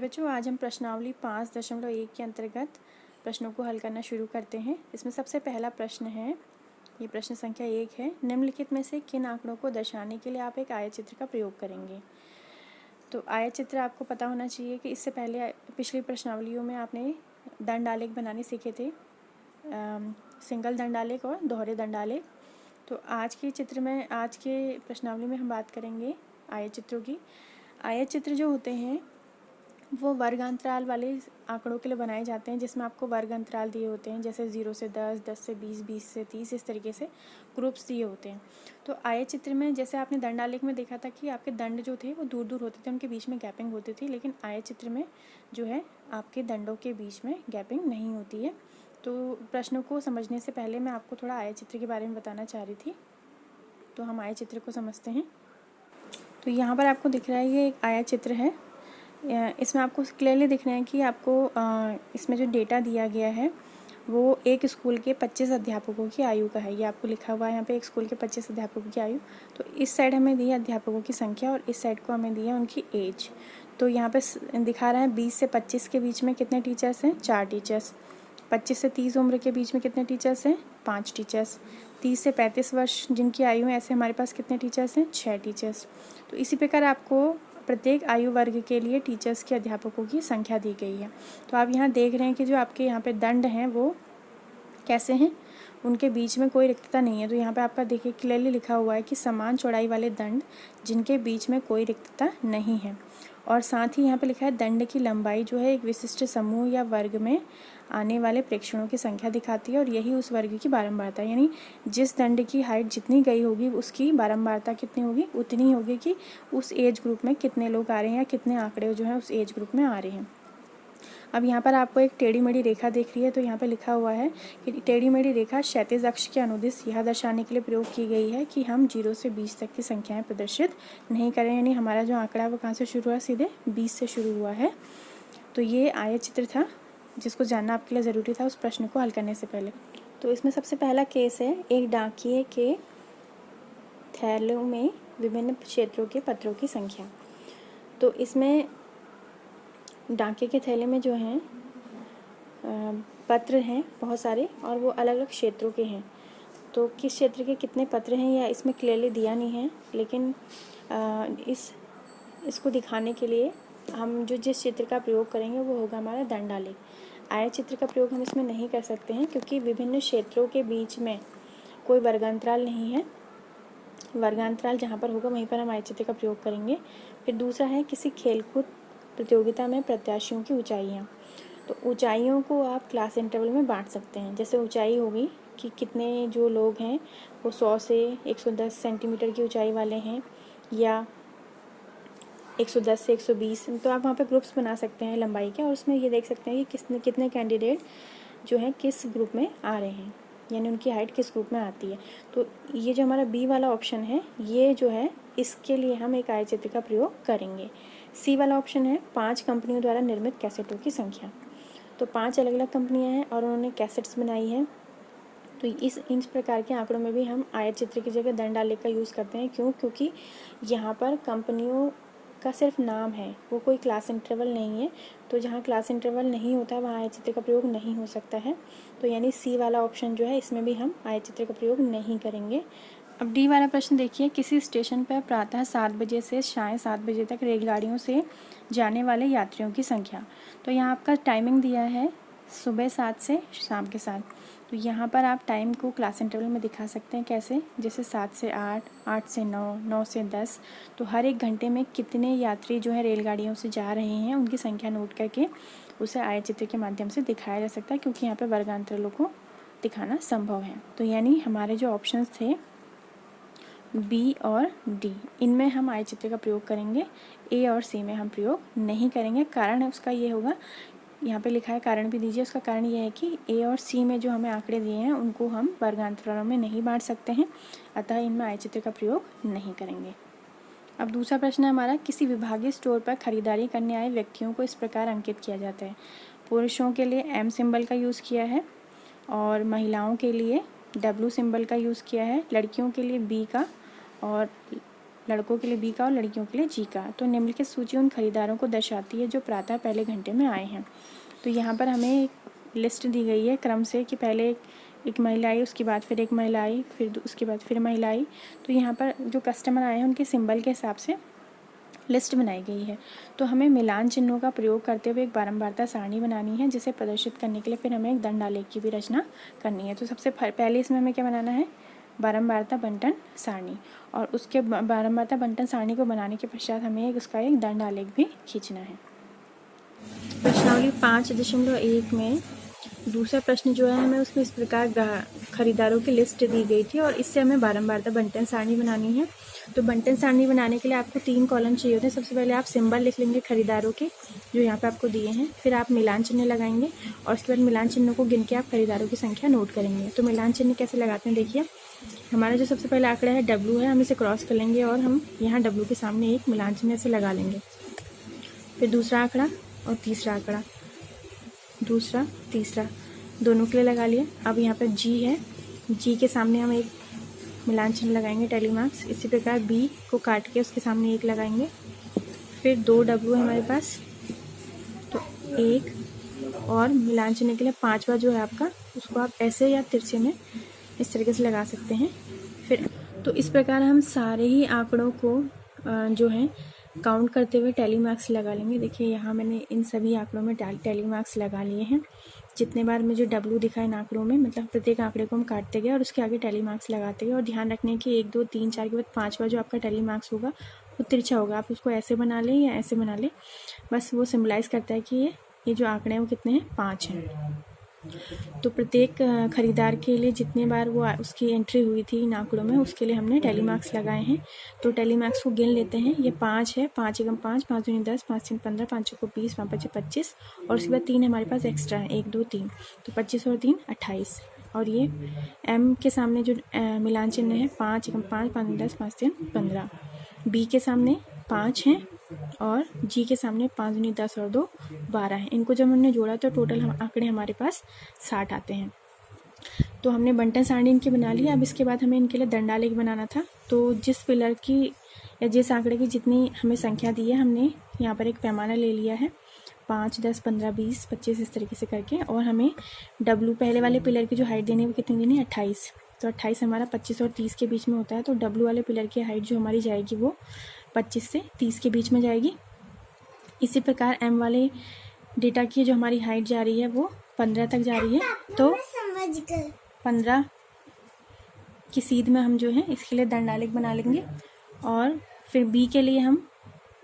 बच्चों, आज हम प्रश्नावली 5.1 के अंतर्गत प्रश्नों को हल करना शुरू करते हैं। इसमें सबसे पहला प्रश्न है, ये प्रश्न संख्या 1 है। निम्नलिखित में से किन आंकड़ों को दर्शाने के लिए आप एक आयतचित्र का प्रयोग करेंगे? तो आयतचित्र आपको पता होना चाहिए कि इससे पहले पिछली प्रश्नावलियों में आपने दंड आलेख बनाने सीखे थे, सिंगल दंड आलेख और दोहरे दंड आलेख। तो आज के प्रश्नावली में हम बात करेंगे आयतचित्रों की। आयतचित्र जो होते हैं वो वर्ग अंतराल वाले आंकड़ों के लिए बनाए जाते हैं, जिसमें आपको वर्ग अंतराल दिए होते हैं, जैसे 0 से 10, 10 से 20, 20 से 30, इस तरीके से ग्रुप्स दिए होते हैं। तो आयतचित्र में जैसे आपने दंड आलेख में देखा था कि आपके दंड जो थे वो दूर दूर होते थे, उनके बीच में गैपिंग होती थी, लेकिन आयतचित्र में जो है आपके दंडों के बीच में गैपिंग नहीं होती है। तो प्रश्नों को समझने से पहले मैं आपको थोड़ा आयतचित्र के बारे में बताना चाह रही थी। तो हम आयतचित्र को समझते हैं। तो यहाँ पर आपको दिख रहा है, ये एक आयतचित्र है। इसमें आपको क्लियरली दिख रहा है कि आपको इसमें जो डेटा दिया गया है वो एक स्कूल के 25 अध्यापकों की आयु का है। ये आपको लिखा हुआ है यहाँ पे, एक स्कूल के 25 अध्यापकों की आयु। तो इस साइड हमें दी है अध्यापकों की संख्या और इस साइड को हमें दी है उनकी एज। तो यहाँ पे दिखा रहा है 20 से 25 के बीच में कितने टीचर्स हैं? 4 टीचर्स। 25 से 30 उम्र के बीच में कितने टीचर्स हैं? 5 टीचर्स। 30 से 35 वर्ष जिनकी आयु है, ऐसे हमारे पास कितने टीचर्स हैं? 6 टीचर्स। तो इसी प्रकार आपको प्रत्येक आयु वर्ग के लिए टीचर्स के अध्यापकों की संख्या दी गई है। तो आप यहाँ देख रहे हैं कि जो आपके यहाँ पे दंड हैं वो कैसे हैं, उनके बीच में कोई रिक्तता नहीं है। तो यहाँ पे आपका देखिए क्लियरली लिखा हुआ है कि समान चौड़ाई वाले दंड जिनके बीच में कोई रिक्तता नहीं है। और साथ ही यहाँ पे लिखा है दंड की लंबाई जो है एक विशिष्ट समूह या वर्ग में आने वाले प्रेक्षणों की संख्या दिखाती है, और यही उस वर्ग की बारंबारता, यानी जिस दंड की हाइट जितनी गई होगी उसकी बारंबारता कितनी होगी? उतनी होगी कि उस एज ग्रुप में कितने लोग आ रहे हैं या कितने आंकड़े जो हैं उस एज ग्रुप में आ रहे हैं। अब यहाँ पर आपको एक टेढ़ी मेढ़ी रेखा दिख रही है। तो यहाँ पे लिखा हुआ है कि टेढ़ी मेढ़ी रेखा क्षैतिज अक्ष के अनुदिश यह दर्शाने के लिए प्रयोग की गई है कि हम 0 से 20 तक की संख्याएं प्रदर्शित नहीं करें, यानी हमारा जो आंकड़ा है वो कहाँ से शुरू हुआ? सीधे 20 से शुरू हुआ है। तो ये आयतचित्र था जिसको जानना आपके लिए ज़रूरी था उस प्रश्न को हल करने से पहले। तो इसमें सबसे पहला केस है, एक डाकिये के थैलों में विभिन्न क्षेत्रों के पत्रों की संख्या। तो इसमें डाकिये के थैले में जो हैं पत्र हैं बहुत सारे, और वो अलग अलग क्षेत्रों के हैं। तो किस क्षेत्र के कितने पत्र हैं या इसमें क्लियरली दिया नहीं है, लेकिन इसको दिखाने के लिए हम जिस चित्र का प्रयोग करेंगे वो होगा हमारा दंड आलेख। आयतचित्र का प्रयोग हम इसमें नहीं कर सकते हैं क्योंकि विभिन्न क्षेत्रों के बीच में कोई वर्गांतराल नहीं है। वर्गांतराल जहाँ पर होगा वहीं पर हम आयतचित्र का प्रयोग करेंगे। फिर दूसरा है किसी खेलकूद प्रतियोगिता में प्रत्याशियों की ऊंचाइयाँ। तो ऊंचाइयों को आप क्लास इंटरवल में बांट सकते हैं। जैसे ऊंचाई होगी कि कितने जो लोग हैं वो 100 से 110 सेंटीमीटर की ऊंचाई वाले हैं, या 110 से 120। तो आप वहाँ पे ग्रुप्स बना सकते हैं लंबाई के, और उसमें ये देख सकते हैं कि कितने कैंडिडेट जो हैं किस ग्रुप में आ रहे हैं, यानी उनकी हाइट किस ग्रुप में आती है। तो ये जो हमारा बी वाला ऑप्शन है, ये जो है इसके लिए हम एक आयतचित्र का प्रयोग करेंगे। सी वाला ऑप्शन है 5 कंपनियों द्वारा निर्मित कैसेटों की संख्या। तो 5 अलग अलग कंपनियाँ हैं और उन्होंने कैसेट्स बनाई हैं। तो इन प्रकार के आंकड़ों में भी हम आयतचित्र की जगह दंड आलेख का यूज़ करते हैं। क्यों? क्योंकि यहाँ पर कंपनियों का सिर्फ नाम है, वो कोई क्लास इंटरवल नहीं है। तो जहाँ क्लास इंटरवल नहीं होता है वहाँ आयतचित्र का प्रयोग नहीं हो सकता है। तो यानी सी वाला ऑप्शन जो है इसमें भी हम आयतचित्र का प्रयोग नहीं करेंगे। अब डी वाला प्रश्न देखिए, किसी स्टेशन पर प्रातः 7 बजे से साय 7 बजे तक रेलगाड़ियों से जाने वाले यात्रियों की संख्या। तो यहाँ आपका टाइमिंग दिया है सुबह 7 से शाम के 7। तो यहाँ पर आप टाइम को क्लास इंटरवल में दिखा सकते हैं कैसे? जैसे 7 से 8, 8 से 9, 9 से 10। तो हर एक घंटे में कितने यात्री जो है रेलगाड़ियों से जा रहे हैं उनकी संख्या नोट करके उसे आयतचित्र के माध्यम से दिखाया जा सकता है, क्योंकि यहाँ पर वर्गांतरालों को दिखाना संभव है। तो यानी हमारे जो ऑप्शंस थे बी और डी, इनमें हम आयतचित्र का प्रयोग करेंगे। ए और सी में हम प्रयोग नहीं करेंगे। कारण है उसका ये होगा, यहाँ पे लिखा है, कारण भी दीजिए। उसका कारण ये है कि ए और सी में जो हमें आंकड़े दिए हैं उनको हम वर्गांतरालों में नहीं बांट सकते हैं, अतः इनमें आयतचित्र का प्रयोग नहीं करेंगे। अब दूसरा प्रश्न है हमारा, किसी विभागीय स्टोर पर खरीदारी करने आए व्यक्तियों को इस प्रकार अंकित किया जाता है। पुरुषों के लिए एम सिंबल का यूज़ किया है और महिलाओं के लिए डब्ल्यू सिंबल का यूज़ किया है, लड़कियों के लिए बी का और लड़कों के लिए बी का और लड़कियों के लिए जी का। तो निम्नलिखित सूची उन खरीदारों को दर्शाती है जो प्रातः पहले घंटे में आए हैं। तो यहाँ पर हमें एक लिस्ट दी गई है क्रम से कि पहले एक महिला आई, उसके बाद फिर एक महिला आई, फिर उसके बाद फिर महिला आई। तो यहाँ पर जो कस्टमर आए हैं उनके सिंबल के हिसाब से लिस्ट बनाई गई है। तो हमें मिलान चिन्हों का प्रयोग करते हुए एक बारंबारता सारणी बनानी है, जिसे प्रदर्शित करने के लिए फिर हमें एक दंड आलेख की भी रचना करनी है। तो सबसे पहले इसमें हमें क्या बनाना है, बारंबारता बंटन सारणी, और उसके बारंबारता बंटन सारणी को बनाने के पश्चात हमें उसका एक दंड आलेख भी खींचना है। प्रश्नावली 5.1 में दूसरा प्रश्न जो है हमें उसमें इस प्रकार खरीदारों की लिस्ट दी गई थी और इससे हमें बारंबारता बंटन सारणी बनानी है। तो बंटन सारणी बनाने के लिए आपको 3 कॉलम चाहिए होते हैं। सबसे पहले आप सिंबल लिख लेंगे खरीदारों के, जो यहाँ पे आपको दिए हैं। फिर आप मिलान चिन्ह लगाएंगे और उसके बाद मिलान चिन्हों को गिन के आप खरीदारों की संख्या नोट करेंगे। तो मिलान चिन्ह कैसे लगाते हैं, देखिए हमारा जो सबसे पहला आंकड़ा है W है, हम इसे क्रॉस कर लेंगे और हम यहाँ W के सामने एक मिलान चिन्ह से लगा लेंगे। फिर दूसरा आंकड़ा और तीसरा आंकड़ा, दूसरा तीसरा दोनों के लिए लगा लिए। अब यहाँ पर G है, G के सामने हम एक मिलान चिन्ह लगाएंगे टैली मार्क्स। इसी प्रकार B को काट के उसके सामने एक लगाएंगे। फिर 2 W है हमारे पास, तो एक और मिलान चिन्ह के लिए 5वां जो है आपका, उसको आप ऐसे या तिरछे में इस तरीके से लगा सकते हैं। फिर तो इस प्रकार हम सारे ही आंकड़ों को जो है काउंट करते हुए टैली मार्क्स लगा लेंगे। देखिए यहाँ मैंने इन सभी आंकड़ों में टैली मार्क्स लगा लिए हैं। जितने बार मुझे W दिखा इन आंकड़ों में, मतलब प्रत्येक आंकड़े को हम काटते गए और उसके आगे टैली मार्क्स लगाते गए। और ध्यान रखने की 1 2 3 4 के बाद 5वां जो आपका टैली मार्क्स होगा वो तिरछा होगा। आप उसको ऐसे बना लें या ऐसे बना लें, बस वो सिम्बलाइज़ करता है कि ये जो आंकड़े हैं वो कितने हैं, 5 हैं। तो प्रत्येक खरीदार के लिए जितने बार वो उसकी एंट्री हुई थी इन आंकड़ों में, उसके लिए हमने टैली मार्क्स लगाए हैं। तो टैली मार्क्स को गिन लेते हैं। ये 5 है, 5 एकम 5, 5 दूनी 10, 5 तीन 15, 5 चौको 20, 5 पचे 25 और उसके बाद 3 हमारे पास एक्स्ट्रा है, 1 2 3, तो 25 और 3 28। और ये M के सामने जो मिलान चिन्ह है 5 एकम 5, 5 दूनी 10, 5 तीन 15। B के सामने 5 हैं और G के सामने 5 दूनी 10 और 2 12 हैं। इनको जब हमने जोड़ा तो टोटल आंकड़े हमारे पास 60 आते हैं। तो हमने बंटन सारणी इनकी बना ली। अब इसके बाद हमें इनके लिए दंडालेख बनाना था। तो जिस पिलर की या जिस आंकड़े की जितनी हमें संख्या दी है, हमने यहाँ पर एक पैमाना ले लिया है 5 10 15 20 25 इस तरीके से करके। और हमें W पहले वाले पिलर की जो हाइट देनी है वो कितनी देनी है, 28। तो 28 हमारा 25 और 30 के बीच में होता है। तो W वाले पिलर की हाइट जो हमारी जाएगी वो 25 से 30 के बीच में जाएगी। इसी प्रकार M वाले डेटा की जो हमारी हाइट जा रही है वो 15 तक जा रही है। तो 15 की सीध में हम जो है इसके लिए दंडालेख बना लेंगे। और फिर B के लिए हम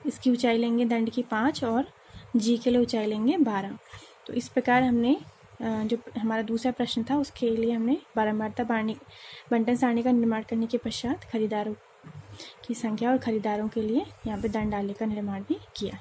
इसकी ऊंचाई लेंगे दंड की 5 और G के लिए ऊंचाई लेंगे 12। तो इस प्रकार हमने जो हमारा दूसरा प्रश्न था उसके लिए हमने बारंबारता बंटन सारणी का निर्माण करने के पश्चात खरीदारों की संख्या और खरीदारों के लिए यहाँ पे दंडालेख का निर्माण भी किया।